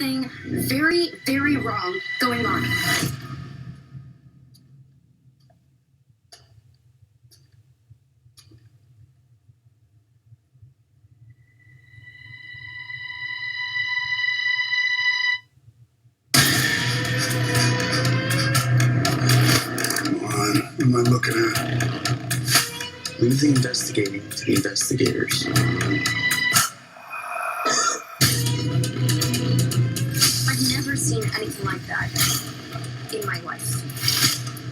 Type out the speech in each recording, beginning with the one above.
something very, very wrong going on. What am I looking at? Leave the investigating to the investigators. I've never seen anything like that in my life.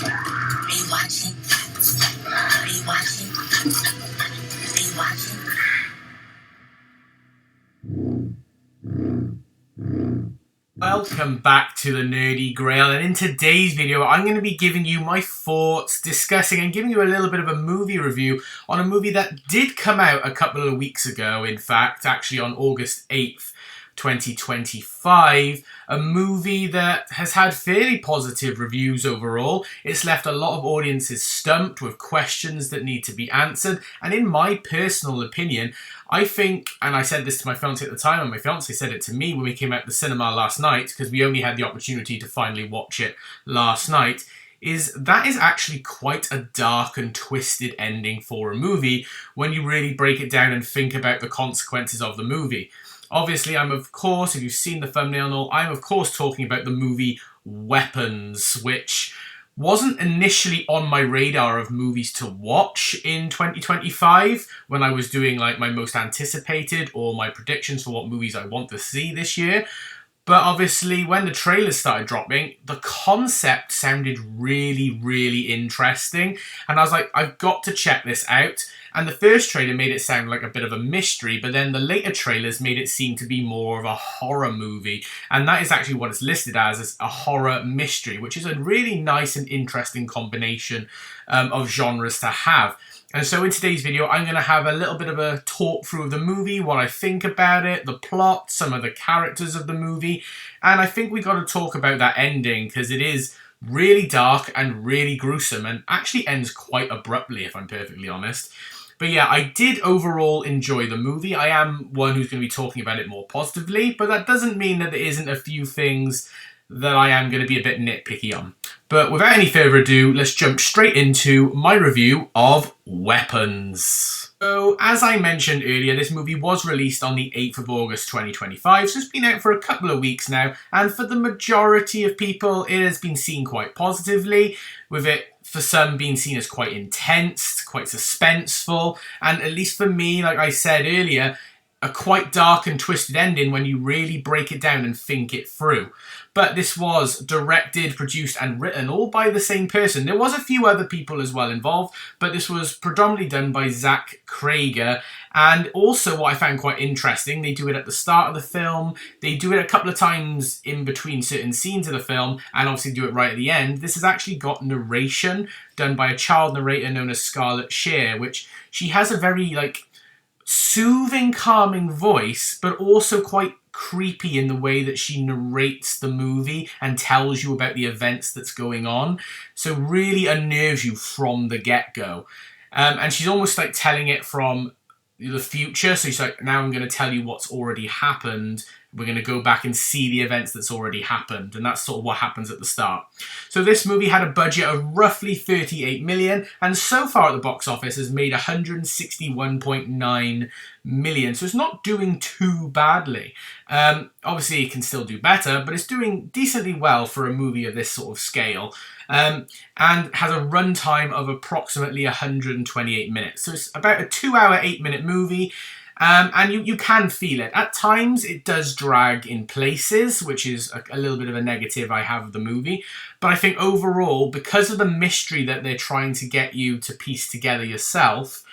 Are you watching? Are you watching? Are you watching? Welcome back to the Nerdy Grail, and in today's video I'm going to be giving you my thoughts, discussing and giving you a little bit of a movie review on a movie that did come out a couple of weeks ago, in fact, actually on August 8th, 2025, a movie that has had fairly positive reviews overall. It's left a lot of audiences stumped with questions that need to be answered, and in my personal opinion, I think, and I said this to my fiance at the time, and my fiance said it to me when we came out the cinema last night, because we only had the opportunity to finally watch it last night, is actually quite a dark and twisted ending for a movie when you really break it down and think about the consequences of the movie. Obviously, I'm of course, if you've seen the thumbnail and all, I'm of course talking about the movie Weapons, which wasn't initially on my radar of movies to watch in 2025 when I was doing like my most anticipated or my predictions for what movies I want to see this year. But obviously, when the trailers started dropping, the concept sounded really, really interesting. And I was like, I've got to check this out. And the first trailer made it sound like a bit of a mystery, but then the later trailers made it seem to be more of a horror movie. And that is actually what it's listed as a horror mystery, which is a really nice and interesting combination of genres to have. And so in today's video, I'm going to have a little bit of a talk through of the movie, what I think about it, the plot, some of the characters of the movie. And I think we got to talk about that ending because it is really dark and really gruesome and actually ends quite abruptly, if I'm perfectly honest. But yeah, I did overall enjoy the movie. I am one who's going to be talking about it more positively, but that doesn't mean that there isn't a few things that I am going to be a bit nitpicky on. But without any further ado, let's jump straight into my review of Weapons. So, as I mentioned earlier, this movie was released on the 8th of August 2025, so it's been out for a couple of weeks now, and for the majority of people, it has been seen quite positively, with it for some being seen as quite intense, quite suspenseful, and at least for me, like I said earlier, a quite dark and twisted ending when you really break it down and think it through. But this was directed, produced and written all by the same person. There was a few other people as well involved, but this was predominantly done by Zach Cregger. And also what I found quite interesting, they do it at the start of the film, they do it a couple of times in between certain scenes of the film, and obviously do it right at the end. This has actually got narration done by a child narrator known as Scarlett Shear, which she has a very soothing, calming voice, but also quite creepy in the way that she narrates the movie and tells you about the events that's going on. So really unnerves you from the get-go. And she's almost like telling it from the future. So she's like, now I'm going to tell you what's already happened. We're going to go back and see the events that's already happened. And that's sort of what happens at the start. So this movie had a budget of roughly 38 million. And so far at the box office has made 161.9 million. So it's not doing too badly. Obviously it can still do better, but it's doing decently well for a movie of this sort of scale. And has a runtime of approximately 128 minutes. So it's about a 2-hour, 8-minute movie. And you can feel it. At times, it does drag in places, which is a little bit of a negative I have of the movie. But I think overall, because of the mystery that they're trying to get you to piece together yourself,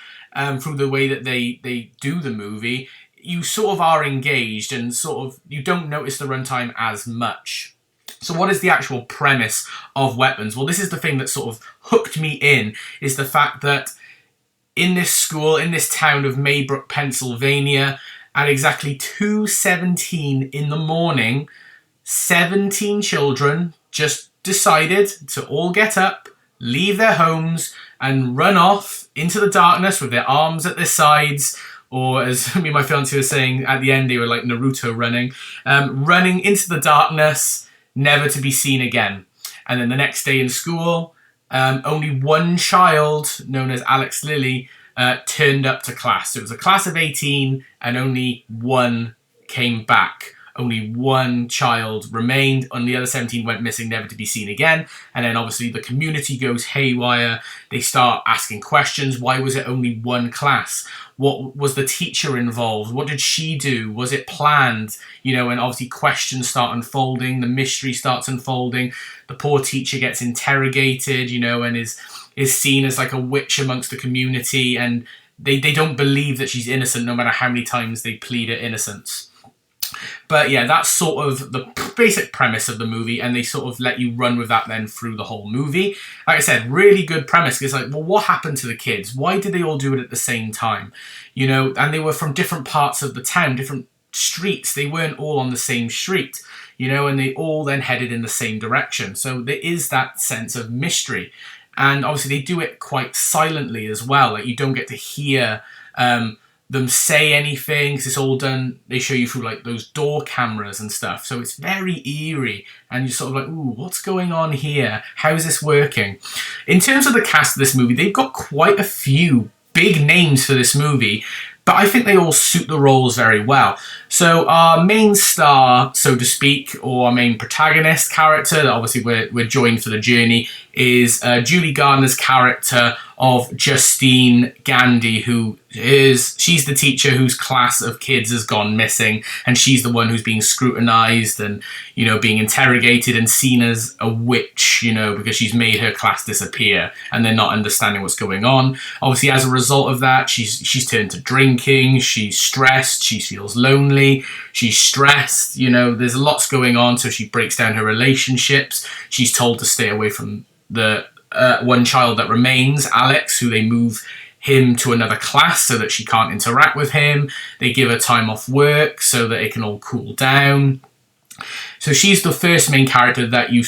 through the way that they do the movie, you sort of are engaged and sort of, you don't notice the runtime as much. So what is the actual premise of Weapons? Well, this is the thing that sort of hooked me in, is the fact that in this school, in this town of Maybrook, Pennsylvania, at exactly 2:17 in the morning, 17 children just decided to all get up, leave their homes, and run off into the darkness with their arms at their sides, or as me and my fiance were saying at the end, they were like Naruto running, running into the darkness, never to be seen again. And then the next day in school, only one child, known as Alex Lilly, turned up to class. So it was a class of 18 and only one came back. Only one child remained, and the other 17 went missing, never to be seen again. And then obviously the community goes haywire. They start asking questions. Why was it only one class? What was the teacher involved? What did she do? Was it planned? You know, and obviously questions start unfolding. The mystery starts unfolding. The poor teacher gets interrogated, you know, and is seen as like a witch amongst the community. And they don't believe that she's innocent no matter how many times they plead her innocence. But yeah, that's sort of the basic premise of the movie, and they sort of let you run with that then through the whole movie. Like I said, really good premise. It's like, well, what happened to the kids? Why did they all do it at the same time? You know, and they were from different parts of the town, different streets. They weren't all on the same street, you know, and they all then headed in the same direction. So there is that sense of mystery. And obviously they do it quite silently as well. Like you don't get to hear them say anything, because it's all done, they show you through like those door cameras and stuff, so it's very eerie and you're sort of like, ooh, what's going on here? How's this working? In terms of the cast of this movie, they've got quite a few big names for this movie, but I think they all suit the roles very well. So our main star, so to speak, or our main protagonist character that obviously we're joined for the journey, is Julie Gardner's character of Justine Gandy, she's the teacher whose class of kids has gone missing, and she's the one who's being scrutinized and, you know, being interrogated and seen as a witch, you know, because she's made her class disappear and they're not understanding what's going on. Obviously, as a result of that, she's turned to drinking, she's stressed, she feels lonely, she's stressed, you know, there's lots going on, so she breaks down her relationships. She's told to stay away from the one child that remains, Alex, who they move him to another class so that she can't interact with him. They give her time off work so that it can all cool down. So she's the first main character that you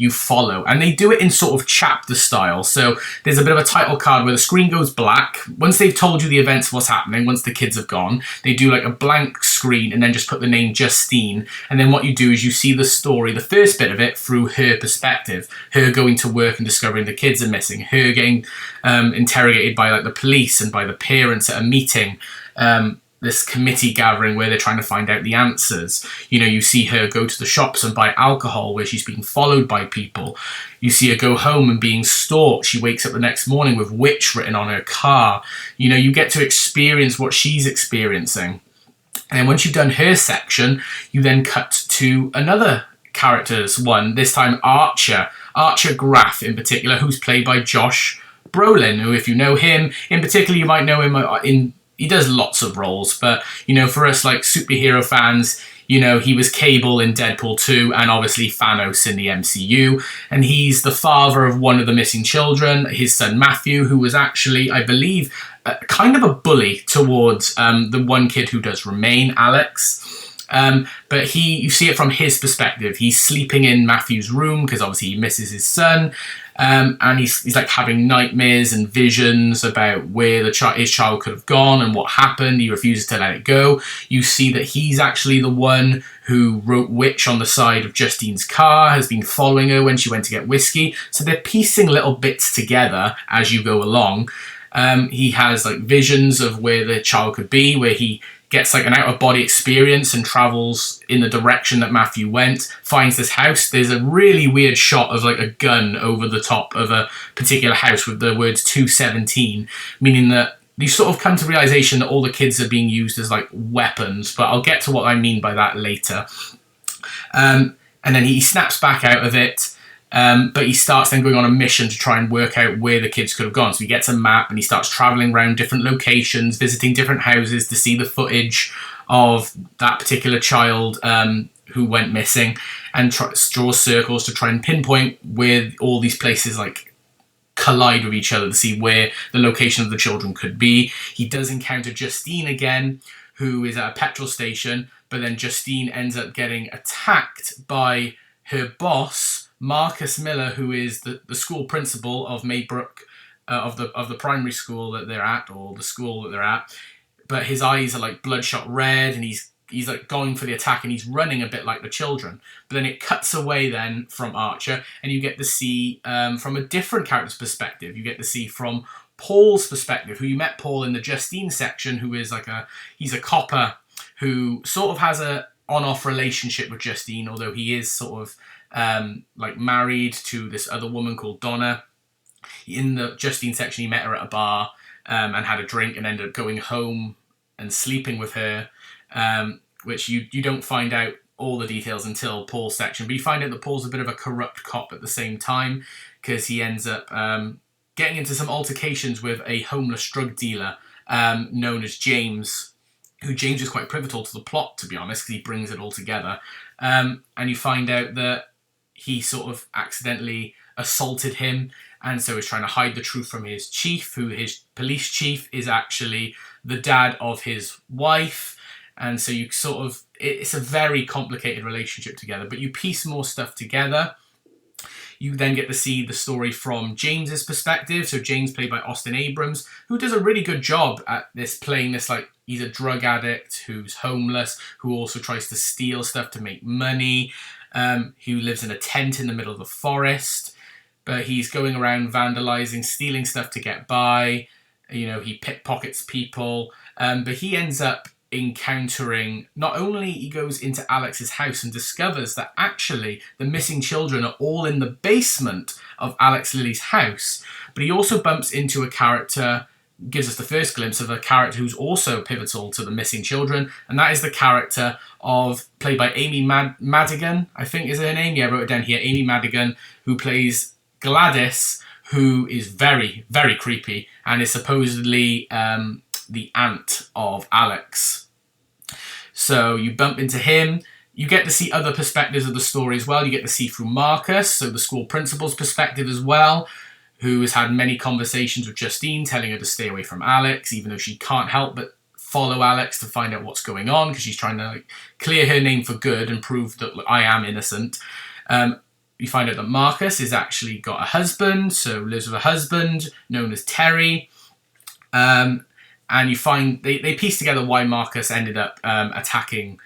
follow, and they do it in sort of chapter style. So there's a bit of a title card where the screen goes black. Once they've told you the events of what's happening, once the kids have gone, they do like a blank screen and then just put the name Justine. And then what you do is you see the story, the first bit of it, through her perspective. Her going to work and discovering the kids are missing. Her getting interrogated by like the police and by the parents at a meeting. This committee gathering where they're trying to find out the answers. You know, you see her go to the shops and buy alcohol where she's being followed by people. You see her go home and being stalked. She wakes up the next morning with witch written on her car. You know, you get to experience what she's experiencing. And once you've done her section, you then cut to another character's one, this time Archer Graff in particular, who's played by Josh Brolin, who, if you know him, in particular, you might know him he does lots of roles, but, you know, for us, like, superhero fans, you know, he was Cable in Deadpool 2 and obviously Thanos in the MCU. And he's the father of one of the missing children, his son Matthew, who was actually, I believe, kind of a bully towards the one kid who does remain, Alex. But you see it from his perspective. He's sleeping in Matthew's room because obviously he misses his son. And he's like having nightmares and visions about where his child could have gone and what happened. He refuses to let it go. You see that he's actually the one who wrote witch on the side of Justine's car, has been following her when she went to get whiskey. So they're piecing little bits together as you go along. He has like visions of where the child could be, where he gets like an out-of-body experience and travels in the direction that Matthew went, finds this house. There's a really weird shot of like a gun over the top of a particular house with the words 217, meaning that you sort of come to realization that all the kids are being used as like weapons, but I'll get to what I mean by that later. And then he snaps back out of it. But he starts then going on a mission to try and work out where the kids could have gone. So he gets a map and he starts traveling around different locations, visiting different houses to see the footage of that particular child who went missing, and draws circles to try and pinpoint where all these places like collide with each other to see where the location of the children could be. He does encounter Justine again, who is at a petrol station, but then Justine ends up getting attacked by her boss, Marcus Miller, who is the school principal of Maybrook, of the primary school that they're at, or the school that they're at. but his eyes are like bloodshot red, and he's like going for the attack, and he's running a bit like the children. But then it cuts away then from Archer, and you get to see from a different character's perspective. You get to see from Paul's perspective, who you met Paul in the Justine section, who is like he's a copper who sort of has a on-off relationship with Justine, although he is sort of like married to this other woman called Donna. In the Justine section, he met her at a bar and had a drink, and ended up going home and sleeping with her. Which you don't find out all the details until Paul's section, but you find out that Paul's a bit of a corrupt cop at the same time, because he ends up getting into some altercations with a homeless drug dealer known as James, who James is quite pivotal to the plot, to be honest, because he brings it all together. And you find out that he sort of accidentally assaulted him, and so is trying to hide the truth from his chief, who his police chief is actually the dad of his wife. And so you sort of, it's a very complicated relationship together, but you piece more stuff together. You then get to see the story from James's perspective. So James, played by Austin Abrams, who does a really good job at this, playing this like he's a drug addict who's homeless, who also tries to steal stuff to make money, who lives in a tent in the middle of the forest, but he's going around vandalizing, stealing stuff to get by. You know, he pickpockets people, but he ends up encountering, not only he goes into Alex's house and discovers that actually the missing children are all in the basement of Alex Lilly's house, but he also bumps into a character, gives us the first glimpse of a character who's also pivotal to the missing children, and that is the character of, played by Amy Madigan, I think is her name, yeah, I wrote it down here, Amy Madigan, who plays Gladys, who is very, very creepy, and is supposedly the aunt of Alex. So you bump into him. You get to see other perspectives of the story as well. You get to see through Marcus, so the school principal's perspective as well, who has had many conversations with Justine, telling her to stay away from Alex, even though she can't help but follow Alex to find out what's going on, because she's trying to clear her name for good and prove that I am innocent. You find out that Marcus has actually got a husband, so lives with a husband known as Terry. And you find they piece together why Marcus ended up attacking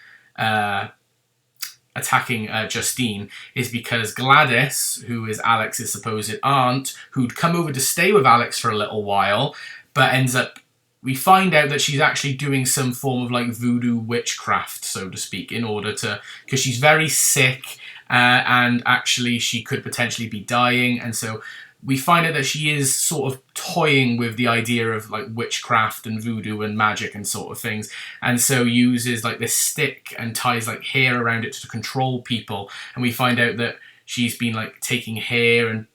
Justine is because Gladys, who is Alex's supposed aunt, who'd come over to stay with Alex for a little while, but ends up, we find out that she's actually doing some form of like voodoo witchcraft, so to speak, in order to, because she's very sick and actually she could potentially be dying, and so we find out that she is sort of toying with the idea of like witchcraft and voodoo and magic and sort of things, and so uses like this stick and ties like hair around it to control people. And we find out that she's been like taking hair and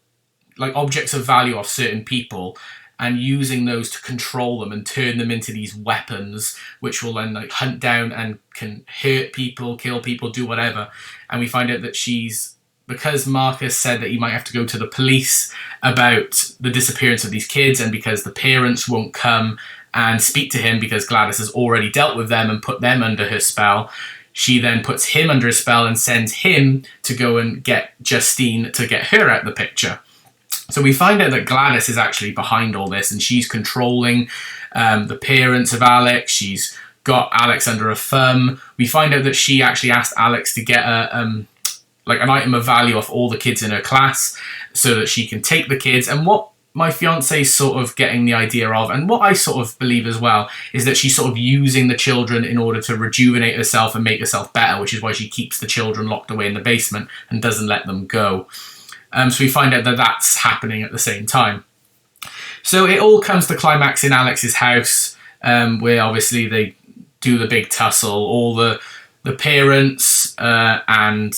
like objects of value off certain people and using those to control them and turn them into these weapons, which will then like hunt down and can hurt people, kill people, do whatever. And we find out that she's, because Marcus said that he might have to go to the police about the disappearance of these kids, and because the parents won't come and speak to him because Gladys has already dealt with them and put them under her spell, she then puts him under a spell and sends him to go and get Justine to get her out of the picture. So we find out that Gladys is actually behind all this, and she's controlling the parents of Alex. She's got Alex under her thumb. We find out that she actually asked Alex to get like an item of value off all the kids in her class so that she can take the kids. And what my fiance is sort of getting the idea of, and what I sort of believe as well, is that she's sort of using the children in order to rejuvenate herself and make herself better, which is why she keeps the children locked away in the basement and doesn't let them go. So we find out that that's happening at the same time. So it all comes to climax in Alex's house, where obviously they do the big tussle, all the parents, and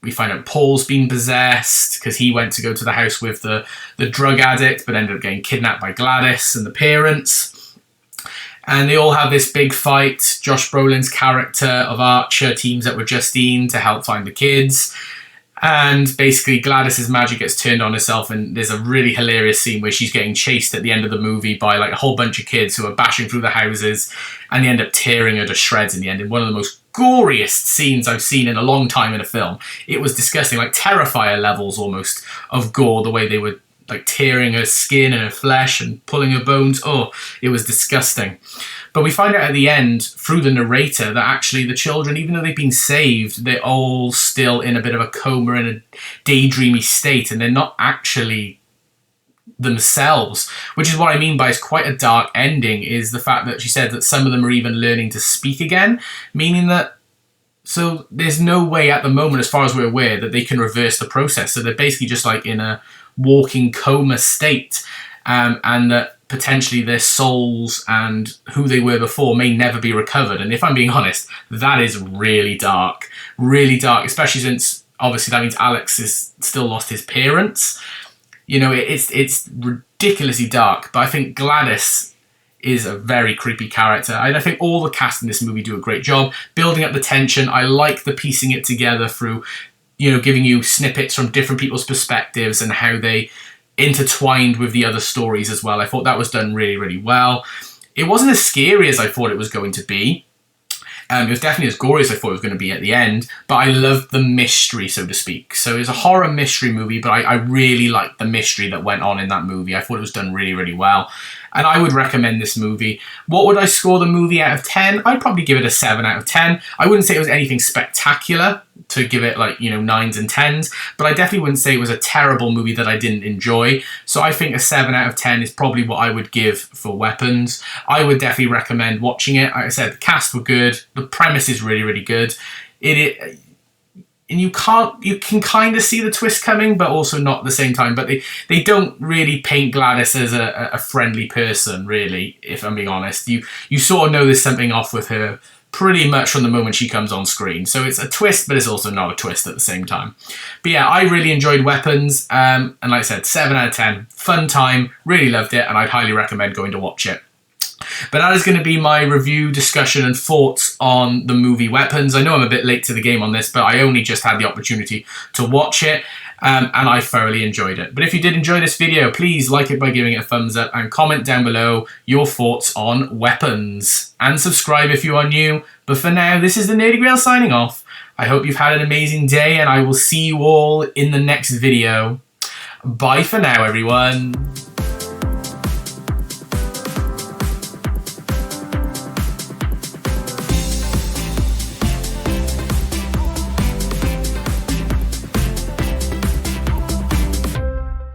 we find out Paul's been possessed because he went to go to the house with the drug addict, but ended up getting kidnapped by Gladys and the parents. And they all have this big fight. Josh Brolin's character of Archer teams up with Justine to help find the kids. And basically Gladys's magic gets turned on herself, and there's a really hilarious scene where she's getting chased at the end of the movie by like a whole bunch of kids who are bashing through the houses, and they end up tearing her to shreds in the end, in one of the most goriest scenes I've seen in a long time in a film. It was disgusting, like Terrifier levels almost of gore, the way they were like tearing her skin and her flesh and pulling her bones. Oh, it was disgusting. But we find out at the end, through the narrator, that actually the children, even though they've been saved, they're all still in a bit of a coma and a daydreamy state, and they're not actually themselves, which is what I mean by it's quite a dark ending, is the fact that she said that some of them are even learning to speak again, meaning that so there's no way at the moment, as far as we're aware, that they can reverse the process. So they're basically just like in a walking coma state, and that potentially their souls and who they were before may never be recovered. And if I'm being honest, that is really dark, especially since obviously that means Alex is still lost his parents. You know, it's ridiculously dark, but I think Gladys is a very creepy character. I think all the cast in this movie do a great job building up the tension. I like the piecing it together through, you know, giving you snippets from different people's perspectives and how they intertwined with the other stories as well. I thought that was done really, really well. It wasn't as scary as I thought it was going to be. It was definitely as gory as I thought it was going to be at the end, but I loved the mystery, so to speak. So it's a horror mystery movie, but I really liked the mystery that went on in that movie. I thought it was done really, really well. And I would recommend this movie. What would I score the movie out of 10? I'd probably give it a 7 out of 10. I wouldn't say it was anything spectacular to give it like, you know, 9s and 10s, but I definitely wouldn't say it was a terrible movie that I didn't enjoy. So I think a 7 out of 10 is probably what I would give for Weapons. I would definitely recommend watching it. Like I said, the cast were good. The premise is really, really good. And you can kind of see the twist coming, but also not at the same time. But they don't really paint Gladys as a friendly person, really, if I'm being honest. You sort of know there's something off with her pretty much from the moment she comes on screen. So it's a twist, but it's also not a twist at the same time. But yeah, I really enjoyed Weapons. And like I said, 7 out of 10. Fun time. Really loved it, and I'd highly recommend going to watch it. But that is going to be my review, discussion and thoughts on the movie Weapons. I know I'm a bit late to the game on this, but I only just had the opportunity to watch it, and I thoroughly enjoyed it. But if you did enjoy this video, please like it by giving it a thumbs up and comment down below your thoughts on Weapons. And subscribe if you are new. But for now, this is the Nerdy Grail signing off. I hope you've had an amazing day, and I will see you all in the next video. Bye for now, everyone.